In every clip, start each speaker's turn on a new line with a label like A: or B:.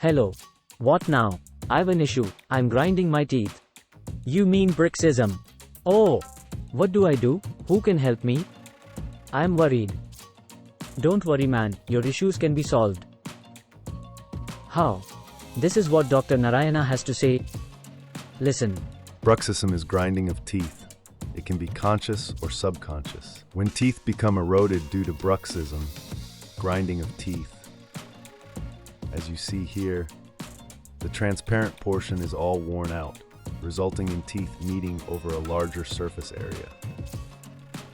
A: Hello. What now? I've an issue. I'm grinding my teeth. You mean Bruxism? Oh. What do I do? Who can help me? I'm worried. Don't worry, man. Your issues can be solved. How? This is what Dr. Narayana has to say. Listen.
B: Bruxism is grinding of teeth. It can be conscious or subconscious. When teeth become eroded due to bruxism, grinding of teeth. As you see here, the transparent portion is all worn out, resulting in teeth meeting over a larger surface area.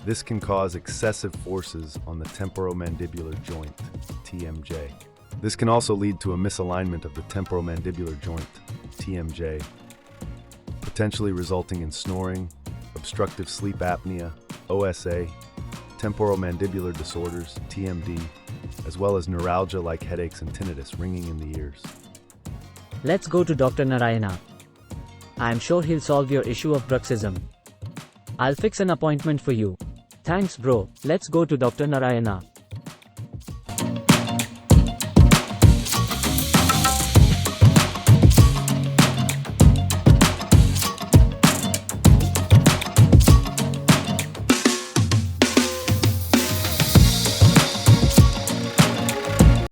B: This can cause excessive forces on the temporomandibular joint, TMJ. This can also lead to a misalignment of the temporomandibular joint, TMJ, potentially resulting in snoring, obstructive sleep apnea, OSA, temporomandibular disorders, TMD, as well as neuralgia like headaches and tinnitus ringing in the ears.
A: Let's go to Dr. Narayana. I'm sure he'll solve your issue of bruxism. I'll fix an appointment for you. Thanks, bro. Let's go to Dr. Narayana.